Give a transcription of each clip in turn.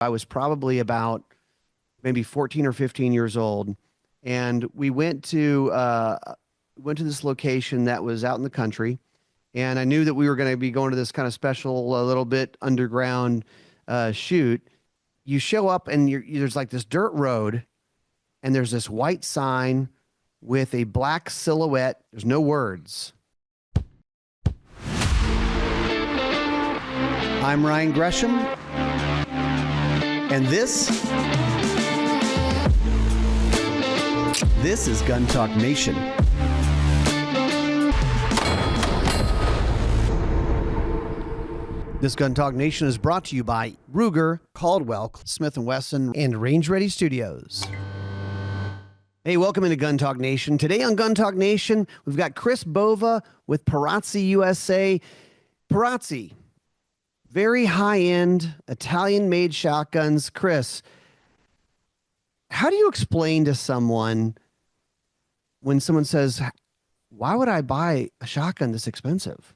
I was probably about maybe 14 or 15 years old, and we went to this location that was out in the country, and I knew that we were going to be going to this kind of special, a little bit underground shoot. You show up, and there's like this dirt road, and there's this white sign with a black silhouette. There's no words. I'm Ryan Gresham, and this is Gun Talk Nation. This Gun Talk Nation is brought to you by Ruger, Caldwell, Smith & Wesson, and Range Ready Studios. Hey, welcome into Gun Talk Nation. Today on Gun Talk Nation, we've got Chris Bova with Perazzi USA. Perazzi, very high-end, Italian-made shotguns. Chris, how do you explain to someone when someone says, why would I buy a shotgun this expensive?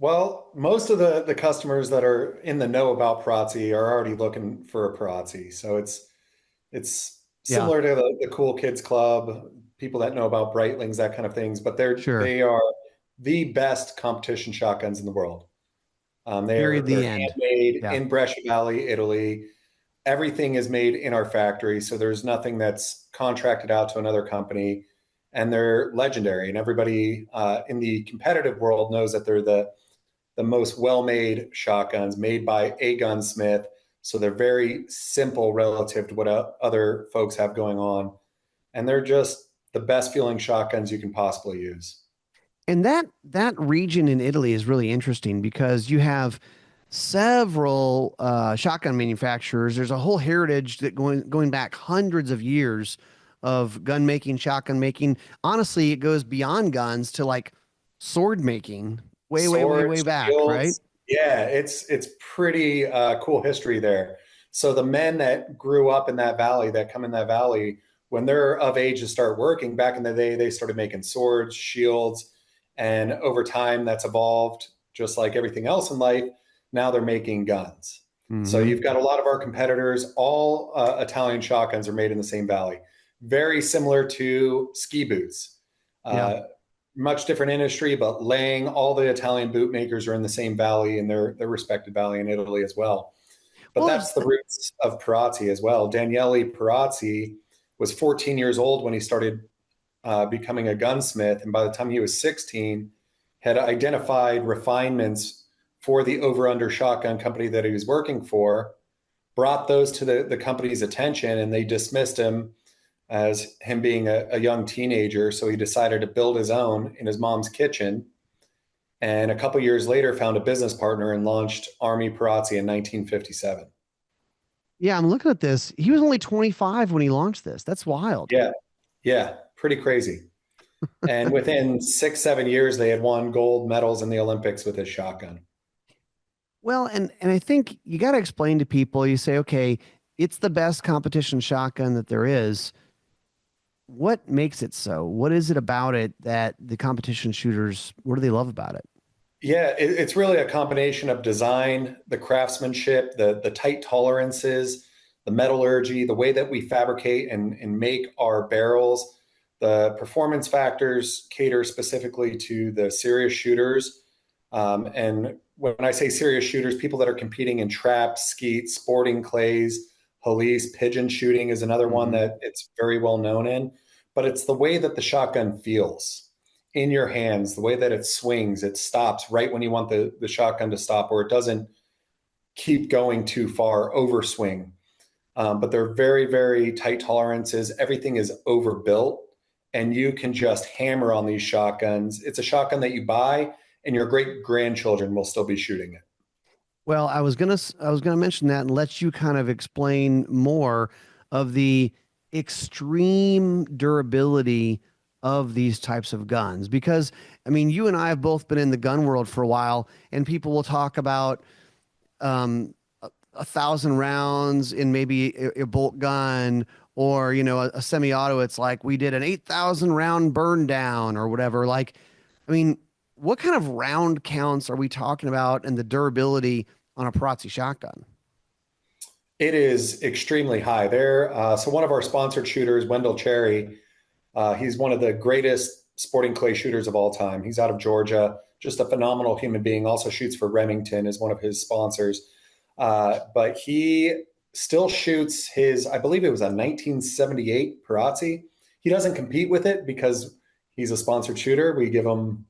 Well, most of the customers that are in the know about Perazzi are already looking for a Perazzi. So it's Yeah, similar to the Cool Kids Club, people that know about Breitlings, that kind of things, but sure. they are the best competition shotguns in the world. Period, They're the end. handmade Yeah. in Brescia Valley, Italy. Everything is made in our factory, so there's nothing that's contracted out to another company, and they're legendary. And everybody in the competitive world knows that they're the most well-made shotguns made by a gunsmith. So they're very simple relative to what other folks have going on. And they're just the best feeling shotguns you can possibly use. And that region in Italy is really interesting because you have several shotgun manufacturers. There's a whole heritage that going back hundreds of years of gun making, shotgun making. Honestly, it goes beyond guns to like sword making, way Swords, back, right? shields. Yeah, it's pretty cool history there. So the men that grew up in that valley, that come in that valley, when they're of age to start working, back in the day, they started making swords, shields, and over time that's evolved just like everything else in life. Now they're making guns. So Mm-hmm. you've got a lot of our competitors, all Italian shotguns are made in the same valley. Very similar to ski boots. Yeah. Uh, Much different industry, but Lang, all the Italian boot makers are in the same valley in their respective valley in Italy as well. But Well, that's the roots of Perazzi as well. Daniele Perazzi was 14 years old when he started becoming a gunsmith, and by the time he was 16, had identified refinements for the over-under shotgun company that he was working for, brought those to the company's attention, and they dismissed him as him being a young teenager. So he decided to build his own in his mom's kitchen. And a couple years later, found a business partner and launched Army Perazzi in 1957. yeah, I'm looking at this. He was only 25 when he launched this. That's wild. Yeah, yeah, pretty crazy. And within 6, 7 years, they had won gold medals in the Olympics with his shotgun. Well, and I think you got to explain to people, you say, okay, it's the best competition shotgun that there is. What makes it so? What is it about it that the competition shooters, what do they love about it? Yeah, it's really a combination of design, the craftsmanship, the tight tolerances, the metallurgy, the way that we fabricate and make our barrels. The performance factors cater specifically to the serious shooters. And when I say serious shooters, people that are competing in trap, skeet, sporting clays, police, pigeon shooting is another one Hmm. that it's very well known in. But it's the way that the shotgun feels in your hands, the way that it swings, it stops right when you want the shotgun to stop, or it doesn't keep going too far, overswing. But they're very, very tight tolerances. Everything is overbuilt, and you can just hammer on these shotguns. It's a shotgun that you buy, and your great grandchildren will still be shooting it. Well, I was gonna mention that and let you kind of explain more of the extreme durability of these types of guns. Because I mean, you and I have both been in the gun world for a while, and people will talk about a thousand rounds in maybe a bolt gun, or a semi-auto. It's like we did an 8,000 round burn down or whatever. Like, I mean, what kind of round counts are we talking about and the durability on a Perazzi shotgun? It is extremely high there. So one of our sponsored shooters, Wendell Cherry, he's one of the greatest sporting clay shooters of all time. He's out of Georgia, just a phenomenal human being. Also shoots for Remington as one of his sponsors. But he still shoots his, I believe it was a 1978 Perazzi. He doesn't compete with it because he's a sponsored shooter. We give him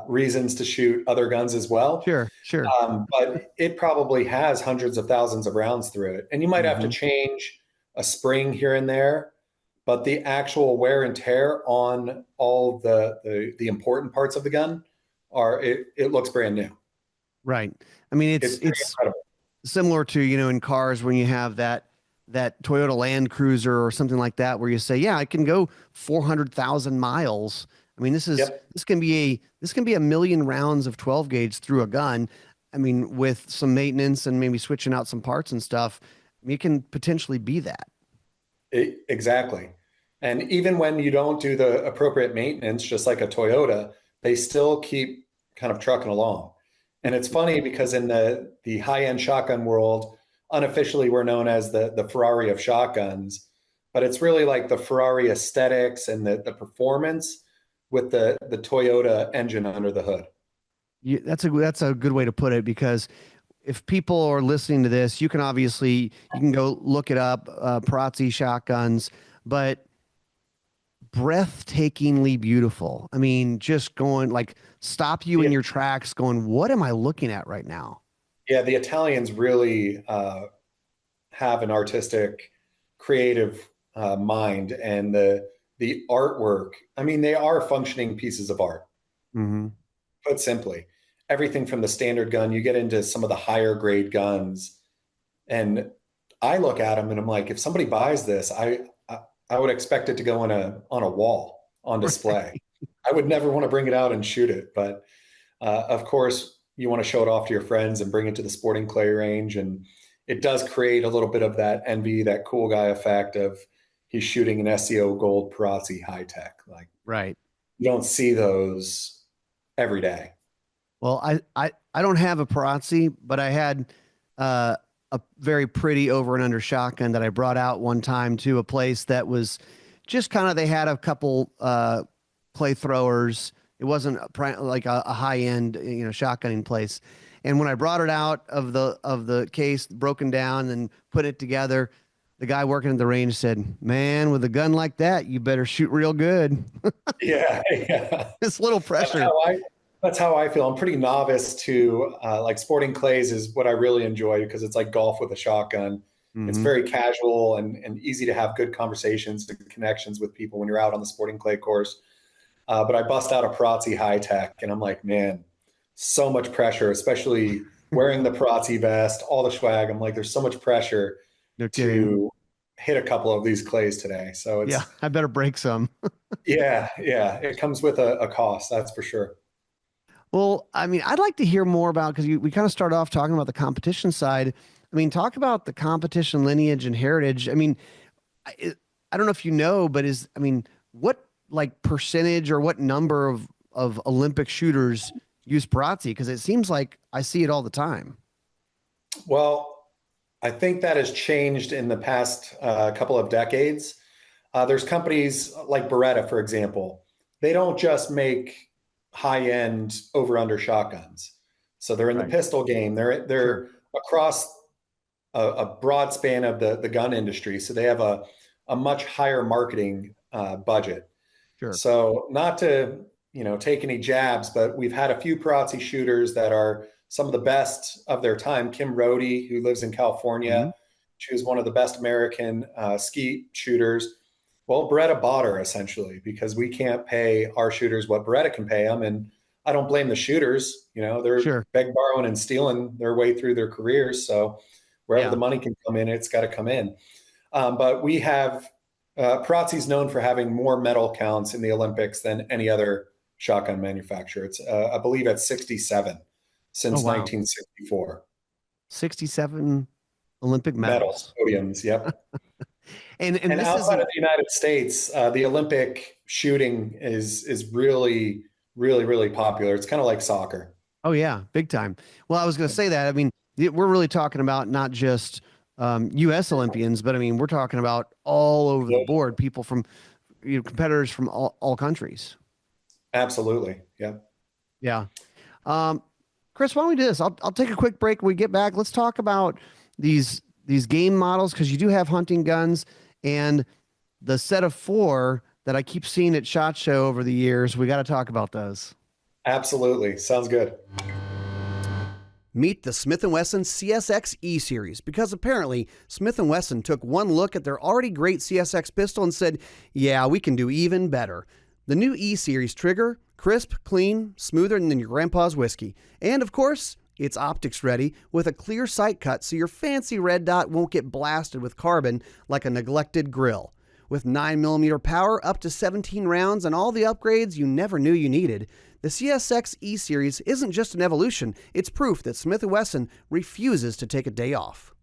reasons to shoot other guns as well. Sure, sure. But it probably has hundreds of thousands of rounds through it. And you might have to Hmm. change a spring here and there, but the actual wear and tear on all the important parts of the gun it looks brand new. Right. I mean, It's pretty it's incredible. similar to, in cars when you have that Toyota Land Cruiser or something like that, where you say, yeah, I can go 400,000 miles. I mean, Yep. this can be a million rounds of 12 gauge through a gun. I mean, with some maintenance and maybe switching out some parts and stuff, I mean, it can potentially be that. Exactly. And even when you don't do the appropriate maintenance, just like a Toyota, they still keep kind of trucking along. And it's funny because in the high-end shotgun world, unofficially we're known as the Ferrari of shotguns, but it's really like the Ferrari aesthetics and the performance with the Toyota engine under the hood. That's a good way to put it, because if people are listening to this, you can go look it up, Perazzi shotguns, but breathtakingly beautiful. I mean, just going like stop you in Yeah, your tracks, going, what am I looking at right now? yeah, the Italians really have an artistic, creative mind, and the artwork. I mean, they are functioning pieces of art. Hmm. Put simply, everything from the standard gun, you get into some of the higher grade guns, and I look at them and I'm like, if somebody buys this, I would expect it to go on a wall on display. I would never want to bring it out and shoot it, but of course, you want to show it off to your friends and bring it to the sporting clay range, and it does create a little bit of that envy, that cool guy effect of he's shooting an SEO Gold Perazzi high tech. Like Right. you don't see those every day. Well, I don't have a Perazzi, but I had a very pretty over and under shotgun that I brought out one time to a place that was just kind of, they had a couple clay throwers. It wasn't like a high end, shotgunning place. And when I brought it out of the case, broken down and put it together, the guy working at the range said, "Man, with a gun like that, you better shoot real good." Yeah, yeah. It's a little That's pressure. how I that's how I feel. I'm pretty novice to like sporting clays is what I really enjoy because it's like golf with a shotgun. It's Hmm. very casual and easy to have good conversations and connections with people when you're out on the sporting clay course. But I bust out a Perazzi high tech, and I'm like, man, so much pressure, especially wearing the Perazzi vest, all the swag. I'm like, there's so much pressure No kidding. to hit a couple of these clays today. So Yeah, it's I better break some. yeah, yeah, it comes with a cost, that's for sure. Well, I mean, I'd like to hear more about, because we kind of started off talking about the competition side. I mean, talk about the competition lineage and heritage. I mean, I don't know if you know, but what like percentage or what number of Olympic shooters use Perazzi? Because it seems like I see it all the time. Well, I think that has changed in the past couple of decades. There's companies like Beretta, for example. They don't just make high-end over/under shotguns. So they're in the Right. pistol game. Sure. They're across a broad span of the gun industry. So they have a much higher marketing budget. Sure. So not to take any jabs, but we've had a few Perazzi shooters that are some of the best of their time. Kim Rohde, who lives in Hmm. California, she was one of the best American skeet shooters. Well, Beretta bought her essentially because we can't pay our shooters what Beretta can pay them, and I don't blame the shooters. They're Sure. beg, borrowing, and stealing their way through their careers. So wherever the Yeah. money can come in, it's got to come in. But we have Perazzi's known for having more medal counts in the Olympics than any other shotgun manufacturer. It's I believe at 67 Oh, since wow. 1964. 67 Olympic Medals, medals. podiums, yep. And And this outside of isn't. the United States, the Olympic shooting is really, really, really popular. It's kind of like soccer. Oh yeah, big time. Well, I was going to say that. I mean, we're really talking about not just U.S. Olympians, but I mean, we're talking about all over the board, people from, competitors from all countries. Absolutely. Yeah. Yeah. Um, Chris, why don't we do this? I'll take a quick break. When we get back, let's talk about these game models, because you do have hunting guns, and the set of 4 that I keep seeing at SHOT Show over the years. We got to talk about those. Absolutely. Sounds good. Meet the Smith & Wesson CSX E-Series, because apparently Smith & Wesson took one look at their already great CSX pistol and said, yeah, we can do even better. The new E-Series trigger, crisp, clean, smoother than your grandpa's whiskey. And of course, it's optics ready with a clear sight cut so your fancy red dot won't get blasted with carbon like a neglected grill. With 9mm power, up to 17 rounds, and all the upgrades you never knew you needed, the CSX E-Series isn't just an evolution, it's proof that Smith & Wesson refuses to take a day off.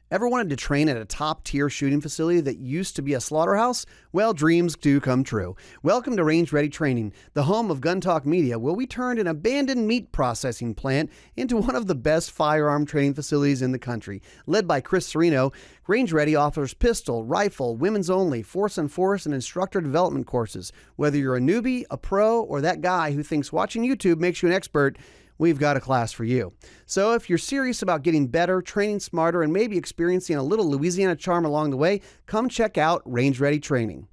Ever wanted to train at a top-tier shooting facility that used to be a slaughterhouse? Well, dreams do come true. Welcome to Range Ready Training, the home of Gun Talk Media, where we turned an abandoned meat processing plant into one of the best firearm training facilities in the country. Led by Chris Serino, Range Ready offers pistol, rifle, women's only, force on force, and instructor development courses. Whether you're a newbie, a pro, or that guy who thinks watching YouTube makes you an expert, we've got a class for you. So if you're serious about getting better, training smarter, and maybe experiencing a little Louisiana charm along the way, come check out Range Ready Training.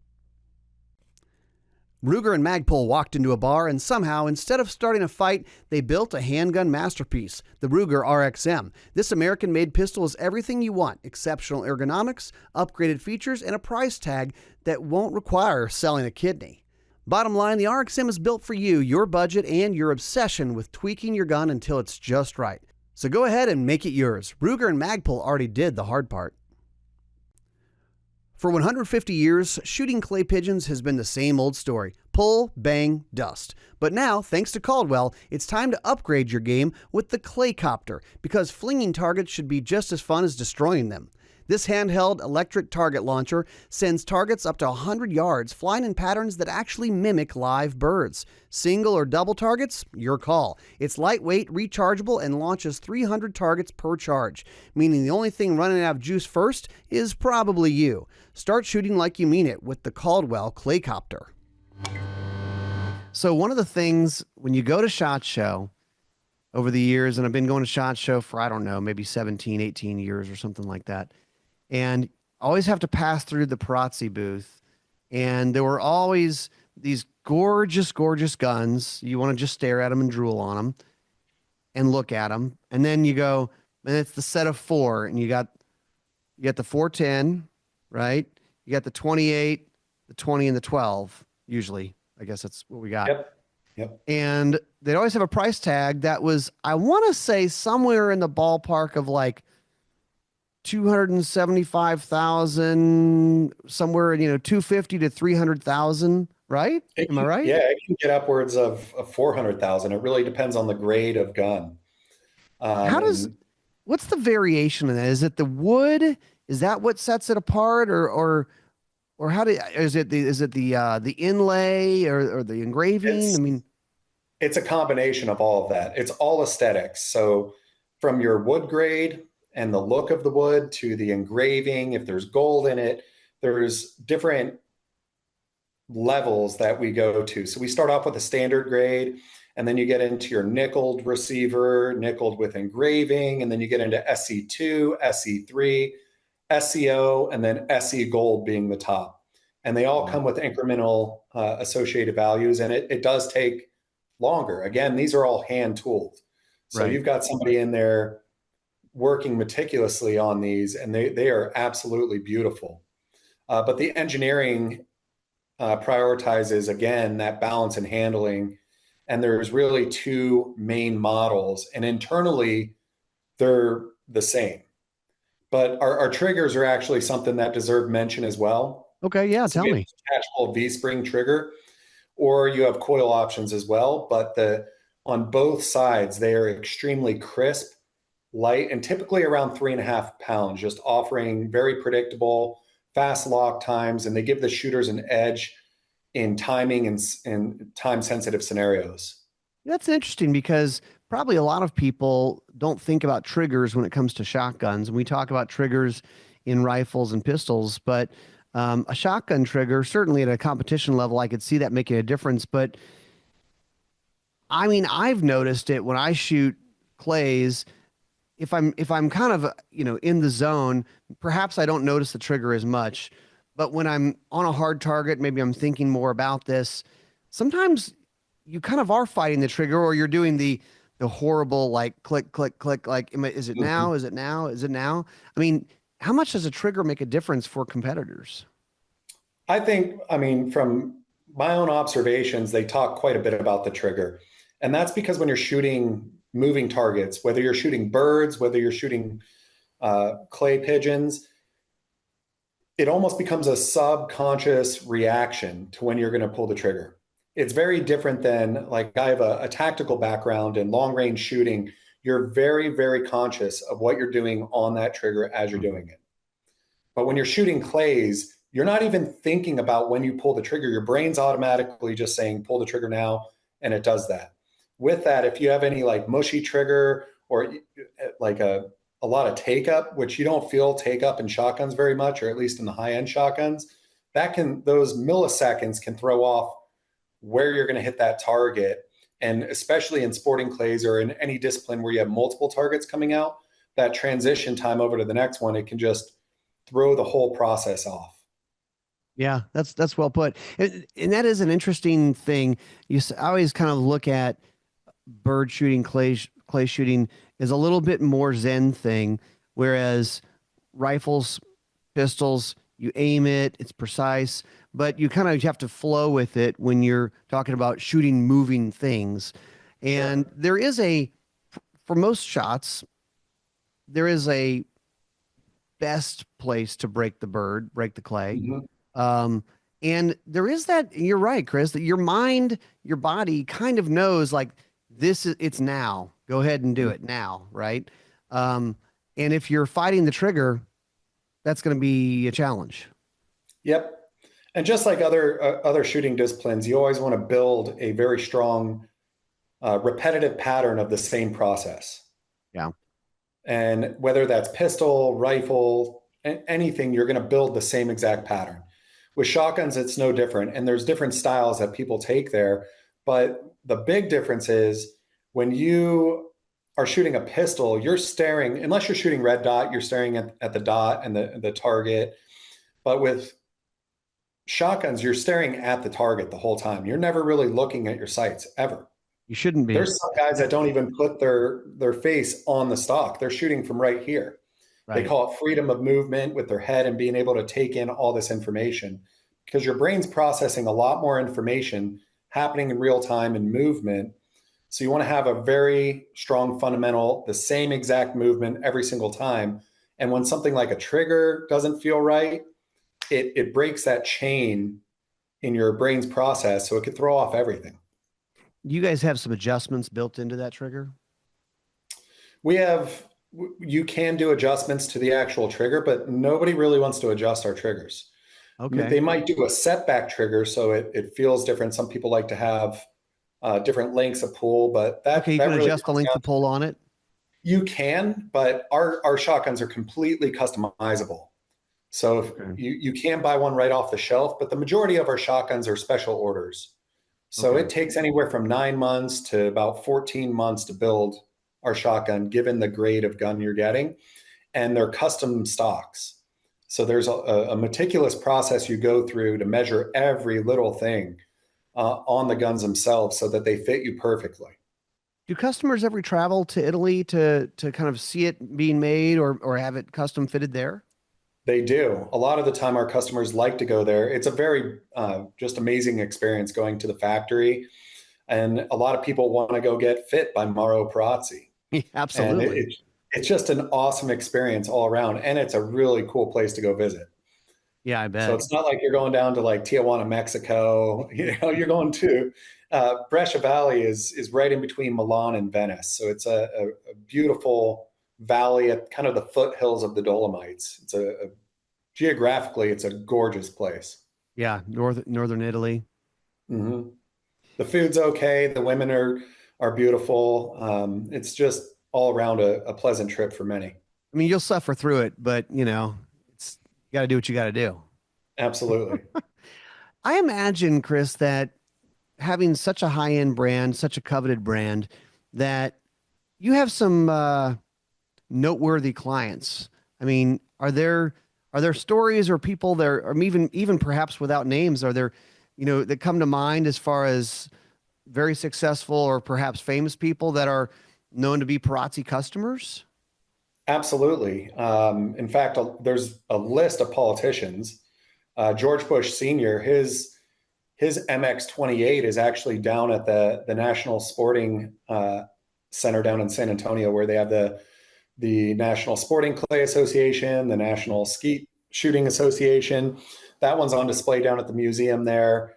Ruger and Magpul walked into a bar, and somehow, instead of starting a fight, they built a handgun masterpiece, the Ruger RXM. This American-made pistol is everything you want: exceptional ergonomics, upgraded features, and a price tag that won't require selling a kidney. Bottom line, the RXM is built for you, your budget, and your obsession with tweaking your gun until it's just right. So go ahead and make it yours. Ruger and Magpul already did the hard part. For 150 years, shooting clay pigeons has been the same old story. Pull, bang, dust. But now, thanks to Caldwell, it's time to upgrade your game with the Claycopter, because flinging targets should be just as fun as destroying them. This handheld electric target launcher sends targets up to 100 yards, flying in patterns that actually mimic live birds. Single or double targets? Your call. It's lightweight, rechargeable, and launches 300 targets per charge, meaning the only thing running out of juice first is probably you. Start shooting like you mean it with the Caldwell Claycopter. So one of the things, when you go to SHOT Show over the years, and I've been going to SHOT Show for, I don't know, maybe 17, 18 years or something like that, and always have to pass through the Perazzi booth, and there were always these gorgeous, gorgeous guns. You want to just stare at them and drool on them and look at them, and then you go, and it's the set of 4, and you got the 410, right? You got the 28, the 20, and the 12. Usually, I guess that's what we got. Yep. And they'd always have a price tag that was, I want to say, somewhere in the ballpark of like 275,000, somewhere, 250 to 300,000, right? Am I right? Yeah, it can get upwards of 400,000. It really depends on the grade of gun. What's the variation in that? Is it the wood? Is that what sets it apart, or is it the inlay or the engraving? It's a combination of all of that. It's all aesthetics. So from your wood grade and the look of the wood to the engraving, if there's gold in it, there's different levels that we go to. So we start off with a standard grade, and then you get into your nickeled receiver, nickeled with engraving, and then you get into SE2, SE3, SEO, and then SE gold being the top. And they all come with incremental associated values, and it does take longer. Again, these are all hand tooled. So You've got somebody in there working meticulously on these, and they are absolutely beautiful. But the engineering prioritizes, again, that balance and handling. And there's really 2 main models, and internally they're the same. But our triggers are actually something that deserve mention as well. Okay, yeah, so tell me. Detachable V-spring trigger, or you have coil options as well. But on both sides, they are extremely crisp, light, and typically around 3.5 pounds, just offering very predictable, fast lock times, and they give the shooters an edge in timing and time-sensitive scenarios. That's interesting, because probably a lot of people don't think about triggers when it comes to shotguns. And we talk about triggers in rifles and pistols, but a shotgun trigger, certainly at a competition level, I could see that making a difference. But I mean, I've noticed it when I shoot clays. If I'm kind of in the zone, perhaps I don't notice the trigger as much. But when I'm on a hard target, maybe I'm thinking more about this. Sometimes you kind of are fighting the trigger, or you're doing the horrible like click click click. Like, is it now? Mhm. Is it now? Is it now? I mean, how much does a trigger make a difference for competitors? I think, I mean, from my own observations, they talk quite a bit about the trigger. And that's because when you're shooting moving targets, whether you're shooting birds, whether you're shooting clay pigeons, it almost becomes a subconscious reaction to when you're going to pull the trigger. It's very different than, like, I have a tactical background in long range shooting. You're very, very conscious of what you're doing on that trigger as you're doing it. But when you're shooting clays, you're not even thinking about when you pull the trigger. Your brain's automatically just saying, pull the trigger now, and it does that. With that, if you have any like mushy trigger or like a lot of take up, which you don't feel take up in shotguns very much, or at least in the high end shotguns, those milliseconds can throw off where you're going to hit that target. And especially in sporting clays or in any discipline where you have multiple targets coming out, that transition time over to the next one, it can just throw the whole process off. Yeah, that's well put. And that is an interesting thing. I always kind of look at bird shooting, clay shooting is a little bit more Zen thing, whereas rifles, pistols, you aim it, it's precise, but you kind of have to flow with it when you're talking about shooting moving things. And Sure. there is for most shots, there is a best place to break the bird, break the clay. Mhm. Um, and there is that, you're right, Chris, that your mind, your body kind of knows like it's now. Go ahead and do it now, right? Um, and if you're fighting the trigger, that's going to be a challenge. Yep. And just like other shooting disciplines, you always want to build a very strong, repetitive pattern of the same process. Yeah. And whether that's pistol, rifle, anything, you're going to build the same exact pattern. With shotguns, it's no different. And there's different styles that people take there. But the big difference is when you are shooting a pistol, you're staring, unless you're shooting red dot, you're staring at the dot and the target. But with shotguns, you're staring at the target the whole time. You're never really looking at your sights ever. You shouldn't be. There's some guys that don't even put their face on the stock. They're shooting from right here. They Right. call it freedom of movement with their head and being able to take in all this information because your brain's processing a lot more information happening in real time and movement. So you want to have a very strong fundamental, the same exact movement every single time. And when something like a trigger doesn't feel right, it breaks that chain in your brain's process. So it could throw off everything. You guys have some adjustments built into that trigger? We have, you can do adjustments to the actual trigger, but nobody really wants to adjust our triggers. Okay. They might do a setback trigger so it feels different. Some people like to have different lengths of pull, but Okay, you that can really adjust the comes length down of pull on it. you can, but our shotguns are completely customizable. So if Okay. you can buy one right off the shelf, but the majority of our shotguns are special orders. So Okay. it takes anywhere from 9 months to about 14 months to build our shotgun, given the grade of gun you're getting. And they're custom stocks. So there's a meticulous process you go through to measure every little thing on the guns themselves so that they fit you perfectly. Do customers ever travel to Italy to kind of see it being made or have it custom fitted there? They do. A lot of the time, our customers like to go there. It's a very just amazing experience going to the factory. And a lot of people want to go get fit by Mauro Perazzi. And Absolutely. it's just an awesome experience all around. And it's a really cool place to go visit. Yeah, I So bet. it's not like you're going down to like Tijuana, Mexico. You're going to Brescia Valley is right in between Milan and Venice. So it's a beautiful valley at kind of the foothills of the Dolomites. Geographically, it's a gorgeous place. Yeah, northern Italy. Hmm. The food's okay. The women are are beautiful. It's just all around a pleasant trip for many. I mean, you'll suffer through it, but it's you got to do what you got to do. Absolutely. I imagine, Chris, that having such a high-end brand, such a coveted brand, that you have some noteworthy clients. I mean, are there stories or people there, or even perhaps without names, are there, that come to mind as far as very successful or perhaps famous people that are known to be Perazzi customers? Absolutely. In fact, there's a list of politicians. George Bush Sr., his MX-28 is actually down at the National Sporting Center down in San Antonio, where they have the National Sporting Clay Association, the National Skeet Shooting Association. That one's on display down at the museum there.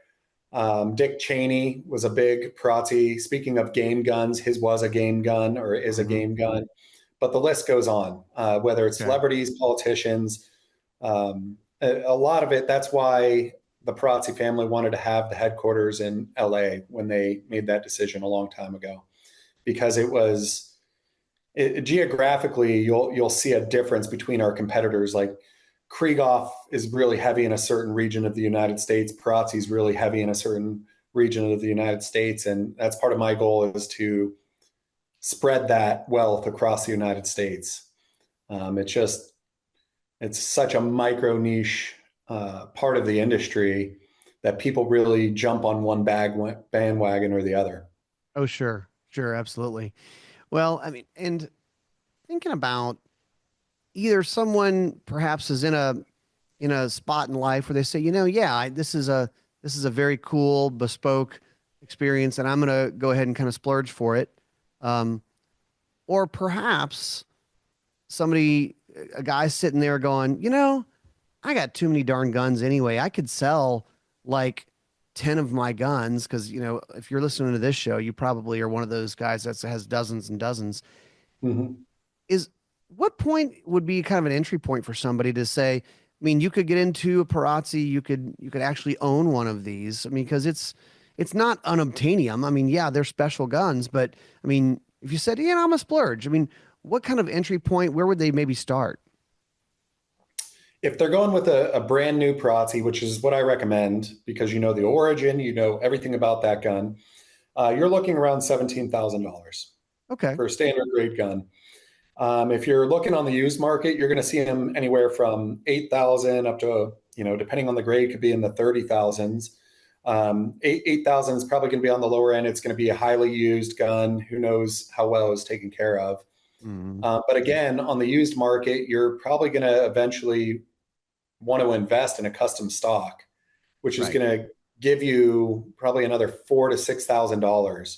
Dick Cheney was a big Perazzi. Speaking of game guns, his was a game gun or is a game gun. But the list goes on, whether it's celebrities, politicians, a lot of it. That's why the Perazzi family wanted to have the headquarters in LA when they made that decision a long time ago, because geographically, you'll see a difference between our competitors. Like Krieghoff is really heavy in a certain region of the United States. Perazzi is really heavy in a certain region of the United States. And that's part of my goal, is to spread that wealth across the United States. It's such a micro niche part of the industry that people really jump on one bandwagon or the other. Oh, sure. Sure. Absolutely. Well, I mean, and thinking about either someone perhaps is in a spot in life where they say, yeah, this is a very cool bespoke experience, and I'm going to go ahead and kind of splurge for it. Or perhaps a guy sitting there going, I got too many darn guns anyway. I could sell like 10 of my guns because, if you're listening to this show, you probably are one of those guys that has dozens and dozens. Mm-hmm. What point would be kind of an entry point for somebody to say, I mean, you could get into a Perazzi, you could actually own one of these. I mean, because it's not unobtainium. I mean, yeah, they're special guns, but I mean, if you said, I'm a splurge, I mean, what kind of entry point, where would they maybe start? If they're going with a brand new Perazzi, which is what I recommend, because you know the origin, you know everything about that gun, you're looking around $17,000 Okay. for a standard grade gun. If you're looking on the used market, you're going to see them anywhere from 8,000 up to, depending on the grade, could be in the 30,000s. 8,000 is probably going to be on the lower end. It's going to be a highly used gun. Who knows how well it was taken care of. But again, on the used market, you're probably going to eventually want to invest in a custom stock, which is going to give you probably another $4,000 to $6,000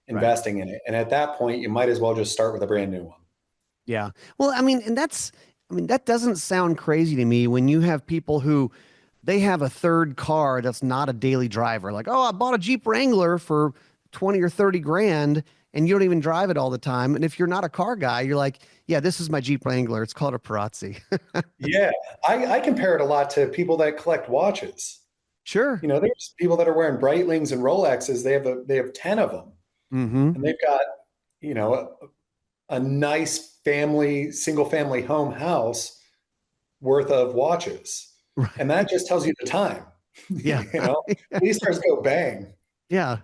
investing in it. And at that point, you might as well just start with a brand new one. Yeah. Well, I mean, that doesn't sound crazy to me when you have people who they have a third car that's not a daily driver. Like, oh, I bought a Jeep Wrangler for 20 or 30 grand and you don't even drive it all the time. And if you're not a car guy, you're like, yeah, this is my Jeep Wrangler. It's called a Perazzi. Yeah. I compare it a lot to people that collect watches. Sure. There's people that are wearing Breitlings and Rolexes. They have 10 of them. And they've got, a nice single family house worth of watches. Right. And that just tells you the time. Yeah. These stars go bang. Yeah.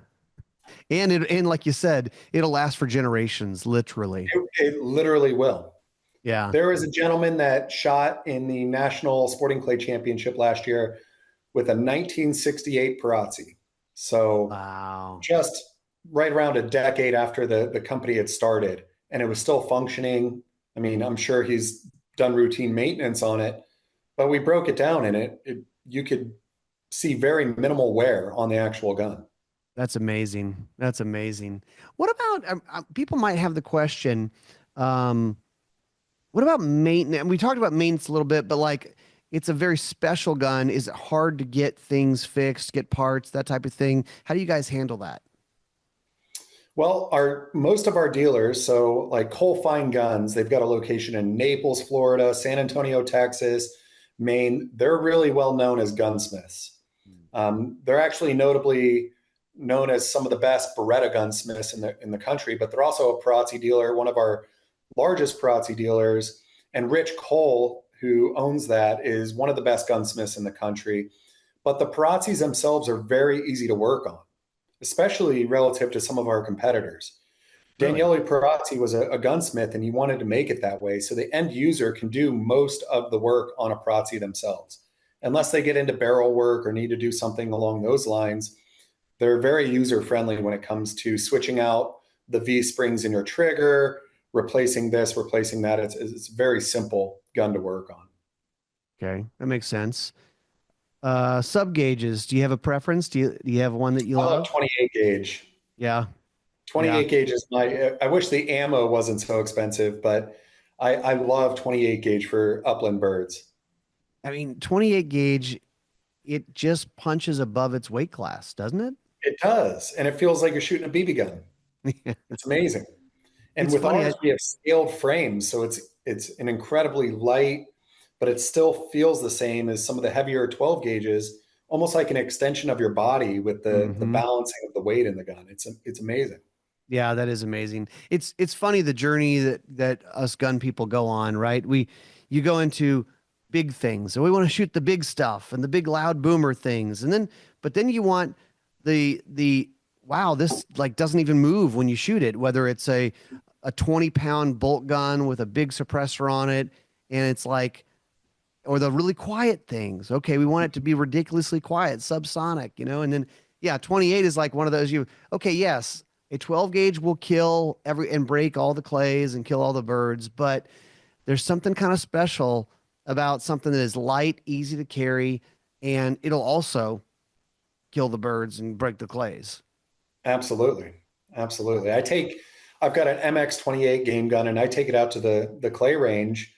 And like you said, it'll last for generations, literally. It literally will. Yeah. There was a gentleman that shot in the National Sporting Clay Championship last year with a 1968 Perazzi. So wow. Just right around a decade after the company had started, and it was still functioning. I mean, I'm sure he's done routine maintenance on it, but we broke it down and you could see very minimal wear on the actual gun. That's amazing. That's amazing. What about people might have the question, what about maintenance? And we talked about maintenance a little bit, but like it's a very special gun. Is it hard to get things fixed, get parts, that type of thing? How do you guys handle that? Well, most of our dealers, so like Cole Fine Guns, they've got a location in Naples, Florida, San Antonio, Texas, Maine. They're really well known as gunsmiths. They're actually notably known as some of the best Beretta gunsmiths in the country, but they're also a Perazzi dealer, one of our largest Perazzi dealers. And Rich Cole, who owns that, is one of the best gunsmiths in the country. But the Perazzis themselves are very easy to work on, especially relative to some of our competitors. Really? Daniele Perazzi was a gunsmith, and he wanted to make it that way so the end user can do most of the work on a Perazzi themselves. Unless they get into barrel work or need to do something along those lines, they're very user friendly when it comes to switching out the V springs in your trigger, replacing this, replacing that. It's a very simple gun to work on. Okay, that makes sense. Sub gauges. Do you have a preference? Do you have one that you I love love? 28 gauge. Yeah, yeah. 28 gauge is I wish the ammo wasn't so expensive, but I love 28 gauge for upland birds. I mean, 28 gauge, it just punches above its weight class, doesn't It does. And it feels like you're shooting a BB gun. it? It's amazing. And It's with funny. ours, we have scaled frames. So it's an incredibly light, but it still feels the same as some of the heavier 12 gauges, almost like an extension of your body with the Mhm. balancing of the weight in the gun. It's amazing. Yeah, that is amazing. It's funny the journey that us gun people go on, right? You go into big things, and we want to shoot the big stuff and the big loud boomer things, and then but then you want the wow, this like doesn't even move when you shoot it, whether it's a 20-pound bolt gun with a big suppressor on it, and it's like or the really quiet things. Okay, we want it to be ridiculously quiet, subsonic, and then yeah, 28 is like one of those okay, yes, a 12 gauge will kill every and break all the clays and kill all the birds, but there's something kind of special about something that is light, easy to carry, and it'll also kill the birds and break the clays. Absolutely. Absolutely. I've got an MX-28 game gun, and I take it out to the clay range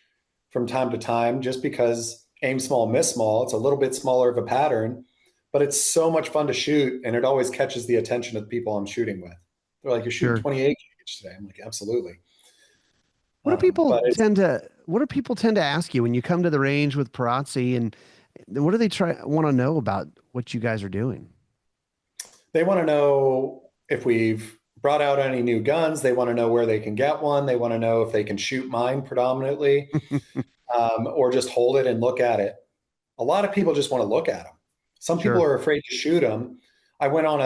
from time to time just because aim small, miss small. It's a little bit smaller of a pattern, but it's so much fun to shoot, and it always catches the attention of the people I'm shooting with. They're like, "You're shooting Sure. 28 gauge today." I'm like, "Absolutely." What But do it's people tend to what do people tend to ask you when you come to the range with Perazzi, and what do they try want to know about what you guys are doing? They want to know if we've brought out any new guns. They want to know where they can get one. They want to know if they can shoot mine predominantly, or just hold it and look at it. A lot of people just want to look at them. Some people Sure. are afraid to shoot them. I went on a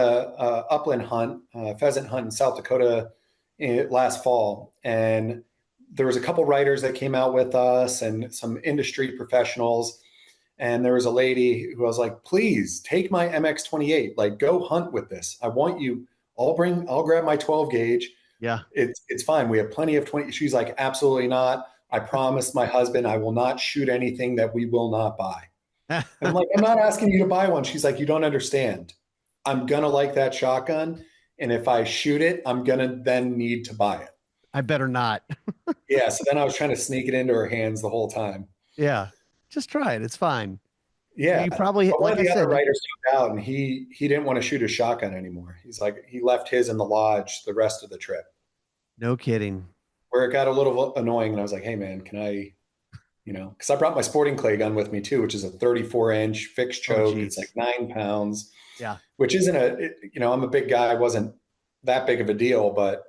upland hunt, a pheasant hunt in South Dakota last fall, and there was a couple writers that came out with us and some industry professionals. And there was a lady who I was like, "Please take my MX-28. Like, go hunt with this. I want you. I'll grab my 12 gauge. Yeah. It's fine. We have plenty of 20." She's like, "Absolutely not. I promised my husband I will not shoot anything that we will not buy." And I'm like, "I'm not asking you to buy one." She's like, "You don't understand. I'm gonna like that shotgun. And if I shoot it, I'm gonna then need to buy it." I better not. Yeah. So then I was trying to sneak it into her hands the whole time. Yeah. Just try it. It's fine. Yeah. You probably, But one like of I the other said, writers took out, and he didn't want to shoot a shotgun anymore. He's like, he left his in the lodge the rest of the trip, no kidding. where it got a little annoying. And I was like, "Hey man, can I, because I brought my sporting clay gun with me too, which is a 34-inch fixed Oh, choke. It's like geez. 9 pounds, Yeah. which isn't I'm a big guy. It wasn't that big of a deal, but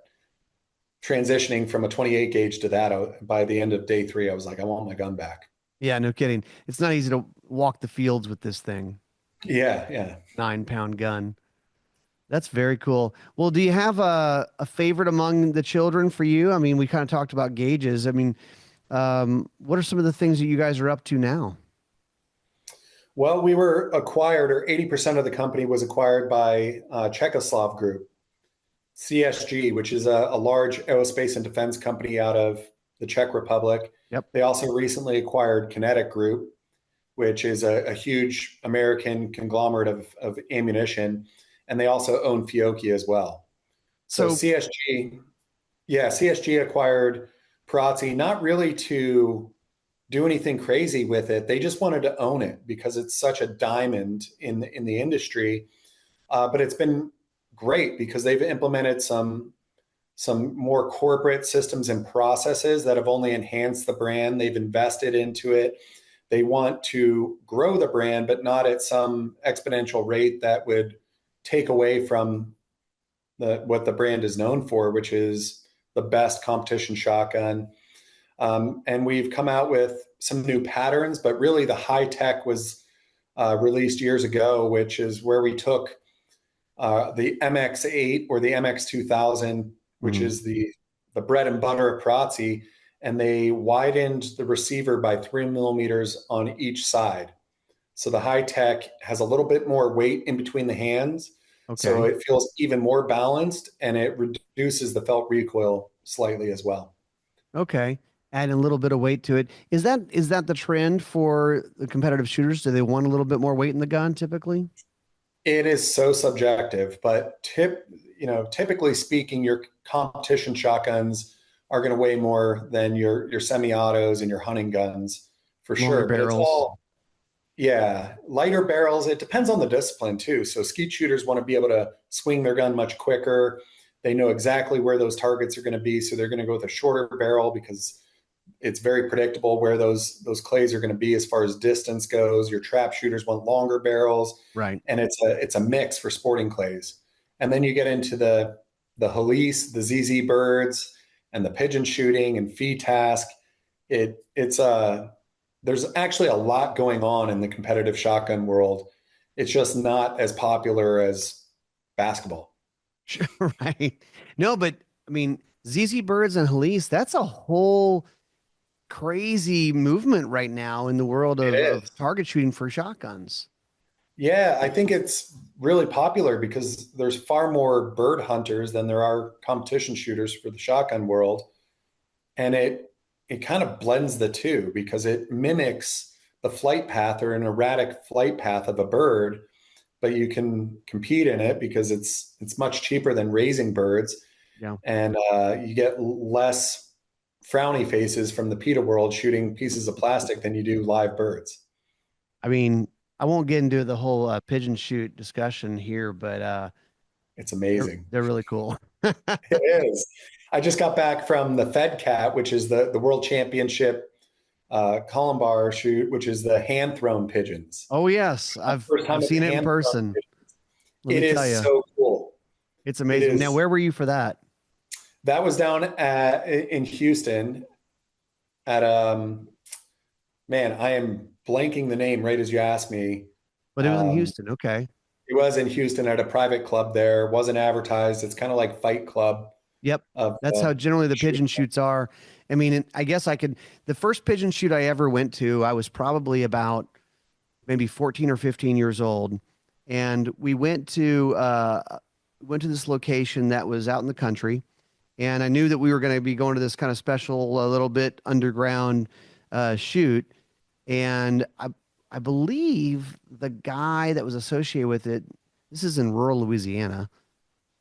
transitioning from a 28 gauge to that, by the end of day 3, I was like, I want my gun back. Yeah. No kidding. It's not easy to walk the fields with this thing. Yeah. Yeah. 9-pound gun. That's very cool. Well, do you have a favorite among the children for you? I mean, we kind of talked about gauges. I mean, what are some of the things that you guys are up to now? Well, we were acquired, or 80% of the company was acquired by Czechoslav Group, CSG, which is a large aerospace and defense company out of the Czech Republic. Yep. They also recently acquired Kinetic Group, which is a huge American conglomerate of ammunition. And they also own Fiocchi as well. So So, CSG acquired Perazzi, not really to do anything crazy with it. They just wanted to own it because it's such a diamond in the industry. But it's been great because they've implemented some more corporate systems and processes that have only enhanced the brand. They've invested into it. They want to grow the brand, but not at some exponential rate that would take away from what the brand is known for, which is the best competition shotgun. And we've come out with some new patterns, but really the high tech was released years ago, which is where we took the MX8 or the MX2000, which is the bread and butter of Perazzi, and they widened the receiver by 3 millimeters on each side. So the high tech has a little bit more weight in between the hands. So Okay. it feels even more balanced, and it reduces the felt recoil slightly as well. Okay. Adding a little bit of weight to it. Is that the trend for the competitive shooters? Do they want a little bit more weight in the gun typically? It is so subjective, but typically speaking, your competition shotguns are going to weigh more than your semi-autos and your hunting guns for Longer sure. But it's barrels. all, yeah, lighter barrels. It depends on the discipline too. So skeet shooters want to be able to swing their gun much quicker. They know exactly where those targets are going to be, so they're going to go with a shorter barrel because it's very predictable where those clays are going to be as far as distance goes. Your trap shooters want longer barrels, Right. and it's a mix for sporting clays. And then you get into the Halise, the ZZ birds, and the pigeon shooting and fee task. It's there's actually a lot going on in the competitive shotgun world. It's just not as popular as basketball. Right. No, but I mean, ZZ Birds and Halise, that's a whole crazy movement right now in the world It of is. target shooting for shotguns. Yeah, I think it's really popular because there's far more bird hunters than there are competition shooters for the shotgun world. And it kind of blends the two because it mimics the flight path or an erratic flight path of a bird, but you can compete in it because it's much cheaper than raising birds, Yeah. and you get less frowny faces from the PETA world shooting pieces of plastic than you do live birds. I mean, I won't get into the whole pigeon shoot discussion here, but It's they're amazing. they're really cool. It is. I just got back from the Fed Cat, which is the world championship columbar shoot, which is the hand thrown pigeons. Oh yes, I've First time I've it's seen it in hand thrown person. pigeons. Let me It tell is you, so cool. it's It amazing. Now, is. where were you for that? That was down in Houston at man, I am blanking the name right as you asked me. But it was in Um, Houston. Okay. it was in Houston at a private club there. Wasn't advertised. It's kind of like Fight Club Yep. of That's how generally the shoot. pigeon shoots are. I mean, I guess the first pigeon shoot I ever went to, I was probably about maybe 14 or 15 years old. And we went to this location that was out in the country. And I knew that we were going to be going to this kind of special, a little bit underground shoot. And I believe the guy that was associated with it, this is in rural Louisiana,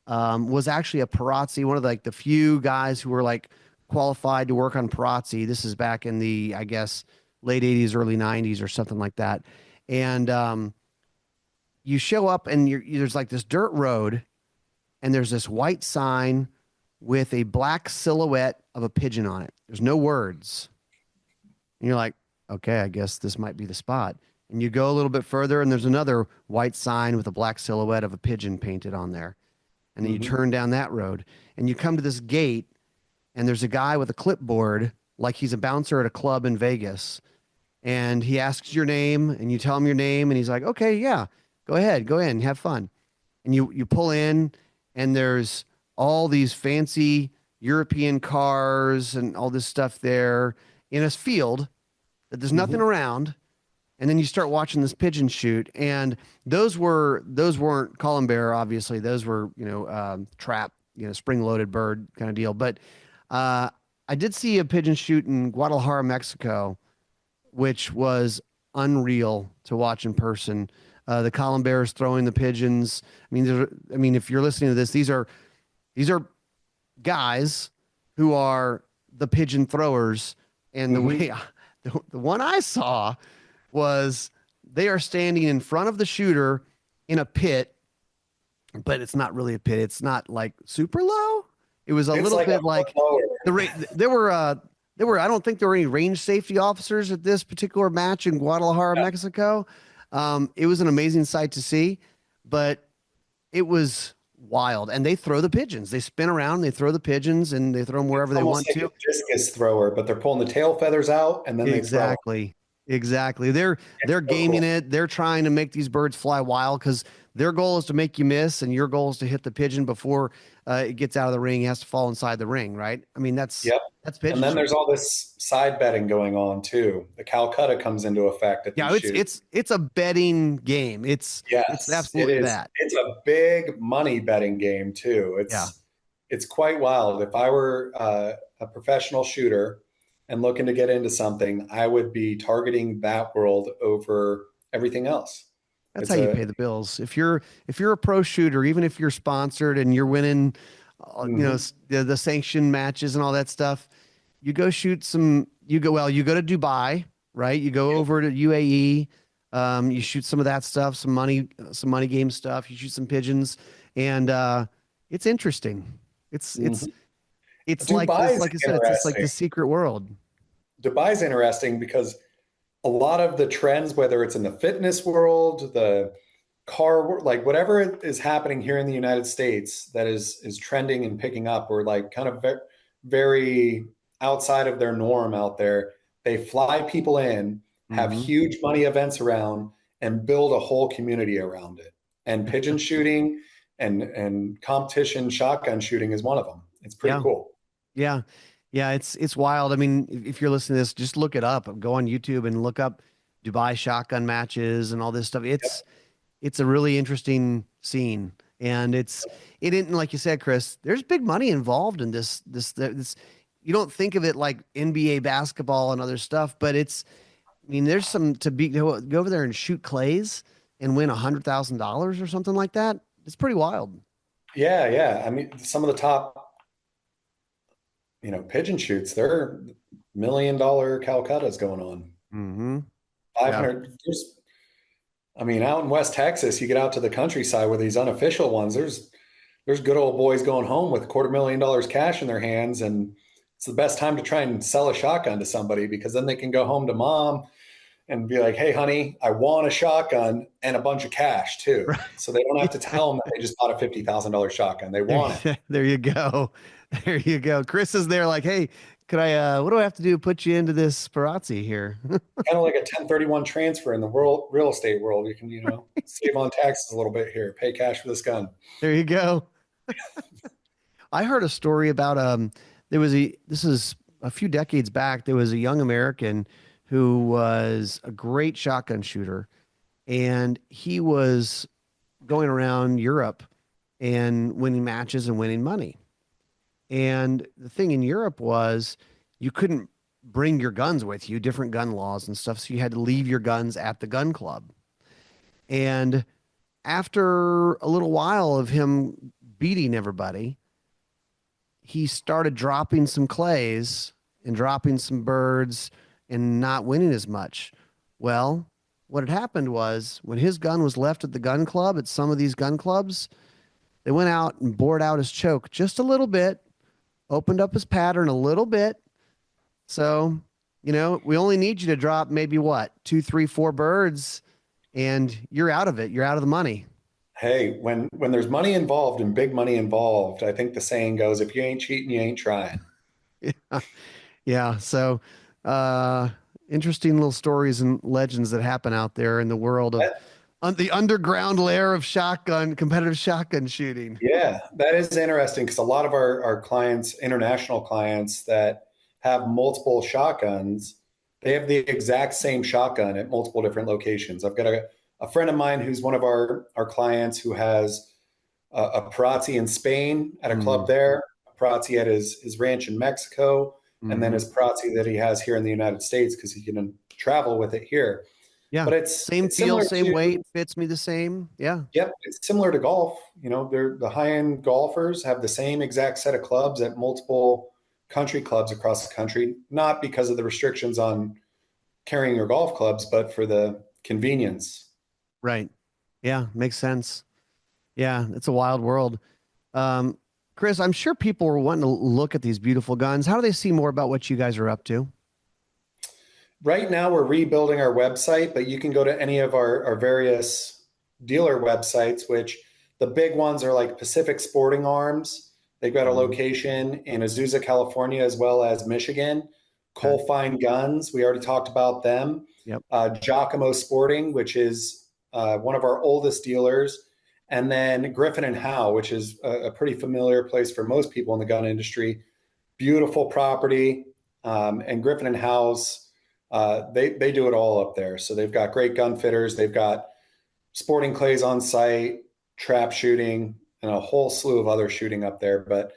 was actually a Perazzi, one of the few guys who were like qualified to work on Perazzi. This is back in the, I guess, late 80s, early 90s or something like that. And you show up and there's like this dirt road and there's this white sign with a black silhouette of a pigeon on it. There's no words. And you're like, okay, I guess this might be the spot. And you go a little bit further and there's another white sign with a black silhouette of a pigeon painted on there. And then you Mhm. turn down that road and you come to this gate and there's a guy with a clipboard like he's a bouncer at a club in Vegas, and he asks your name and you tell him your name and he's like, okay, yeah, go in, have fun. And you pull in and there's all these fancy European cars and all this stuff there in a field that there's nothing Mhm. around. And then you start watching this pigeon shoot, and those weren't column bearer, obviously. Those were trap, spring loaded bird kind of deal. But uh, I did see a pigeon shoot in Guadalajara, Mexico, which was unreal to watch in person. The column bearers throwing the pigeons. If you're listening to this, these are guys who are the pigeon throwers. And the Mhm. way the one I saw was they are standing in front of the shooter in a pit, but it's not really a pit. It's not like super low. It was a It's little like a bit foot like lower. there were I don't think there were any range safety officers at this particular match in Guadalajara, Yeah. Mexico. It was an amazing sight to see, but it was wild. And they throw the pigeons. They spin around, they throw the pigeons, and they throw them wherever It's they almost want like a to. discus thrower, but they're pulling the tail feathers out and then they throw them. Exactly. Exactly. They're So gaming cool. it. They're trying to make these birds fly wild because their goal is to make you miss, and your goal is to hit the pigeon before it gets out of the ring. It has to fall inside the ring, right? I mean, Yep. that's And pigeon then there's shooting. all this side betting going on too. The Calcutta comes into effect at these Yeah, shoots. it's a betting game. It's Yes, it absolutely is. that. It's a big money betting game too. Yeah. It's quite wild. If I were a professional shooter and looking to get into something, I would be targeting that world over everything else. That's how It's you a pay the bills. If you're a pro shooter, even if you're sponsored and you're winning, mhm. the sanction matches and all that stuff, you go shoot some. You go to Dubai, right? You go Yep. over to UAE. You shoot some of that stuff, some money game stuff. You shoot some pigeons, and it's interesting. It's it's Mhm. it's like this. Dubai's Like I said, it's like interesting. the secret world. Dubai's interesting because a lot of the trends, whether it's in the fitness world, the like whatever is happening here in the United States that is trending and picking up, or like kind of very outside of their norm out there. They fly people in, have Hmm. huge money events around, and build a whole community around it. And pigeon shooting and competition shotgun shooting is one of them. It's pretty Yeah. cool. Yeah. Yeah, it's wild. I mean, if you're listening to this, just look it up. Go on YouTube and look up Dubai shotgun matches and all this stuff. Yep. It's a really interesting scene. And it isn't like you said, Chris, there's big money involved in this. You don't think of it like NBA basketball and other stuff, but I mean, there's some go over there and shoot clays and win $100,000 or something like that. It's pretty wild. Yeah, yeah. I mean, some of the top, pigeon shoots, they're $1 million Calcuttas going on. Hmm. Yeah. 500. I mean, out in West Texas, you get out to the countryside where these unofficial ones, there's good old boys going home with $250,000 cash in their hands, and it's the best time to try and sell a shotgun to somebody because then they can go home to mom and be like, "Hey, honey, I want a shotgun and a bunch of cash too." So they don't have to tell them that they just bought a $50,000 shotgun. They There, want it. there you go. There you go. Chris is there like, hey, could what do I have to do to put you into this Perazzi here? Kind of like a 1031 transfer in the real estate world. You can, save on taxes a little bit here, pay cash for this gun. There you go. I heard a story about this is a few decades back. There was a young American who was a great shotgun shooter, and he was going around Europe and winning matches and winning money. And the thing in Europe was you couldn't bring your guns with you, different gun laws and stuff. So you had to leave your guns at the gun club. And after a little while of him beating everybody, he started dropping some clays and dropping some birds and not winning as much. Well, what had happened was when his gun was left at the gun club, at some of these gun clubs, they went out and bored out his choke just a little bit, opened up his pattern a little bit. So, we only need you to drop maybe what, two, three, four birds, and you're out of it. You're out of the money. Hey, when there's money involved and big money involved, I think the saying goes, if you ain't cheating, you ain't trying. Yeah. Yeah. So, uh, interesting little stories and legends that happen out there in the world of the underground lair of competitive shotgun shooting. Yeah, that is interesting because a lot of our clients, international clients that have multiple shotguns, they have the exact same shotgun at multiple different locations. I've got a friend of mine who's one of our clients who has a Perazzi in Spain at a club Mm, there, a Perazzi at his ranch in Mexico, and then hmm. his Perazzi that he has here in the United States because he can travel with it here. Yeah. But it's Same it's feel, similar same to weight, fits me the same. Yeah. Yep, it's similar to golf. They're the high-end golfers have the same exact set of clubs at multiple country clubs across the country, not because of the restrictions on carrying your golf clubs, but for the convenience. Right. Yeah. Makes sense. Yeah. It's a wild world. Um, Chris, I'm sure people are wanting to look at these beautiful guns. How do they see more about what you guys are up to? Right now, we're rebuilding our website, but you can go to any of our various dealer websites, which The big ones are like Pacific Sporting Arms. They've got a location in Azusa, California, as well as Michigan. Okay. Cole Fine Guns, we already talked about them. Yep. Giacomo Sporting, which is one of our oldest dealers. And then Griffin and Howe, which is a pretty familiar place for most people in the gun industry. Beautiful property. And Griffin and Howe's, they do it all up there. So they've got great gun fitters. They've got sporting clays on site, trap shooting, and a whole slew of other shooting up there. But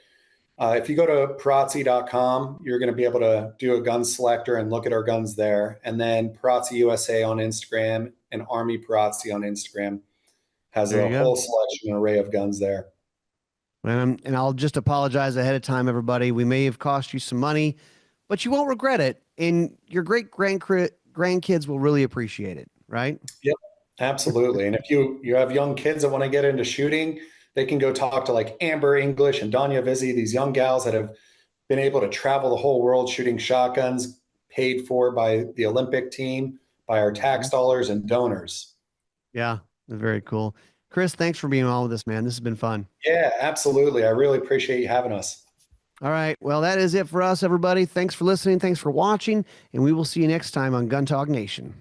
if you go to Perazzi.com, you're going to be able to do a gun selector and look at our guns there. And then Perazzi USA on Instagram and Army Perazzi on Instagram has a whole selection and array of guns there. And I'll just apologize ahead of time, everybody. We may have cost you some money, but you won't regret it. And your great grandkids will really appreciate it, right? Yep, absolutely. And if you have young kids that want to get into shooting, they can go talk to like Amber English and Danya Vizzi, these young gals that have been able to travel the whole world shooting shotguns, paid for by the Olympic team, by our tax dollars and donors. Yeah, very cool. Chris, thanks for being on with us, man. This has been fun. Yeah, absolutely. I really appreciate you having us. All right. Well, that is it for us, everybody. Thanks for listening. Thanks for watching. And we will see you next time on Gun Talk Nation.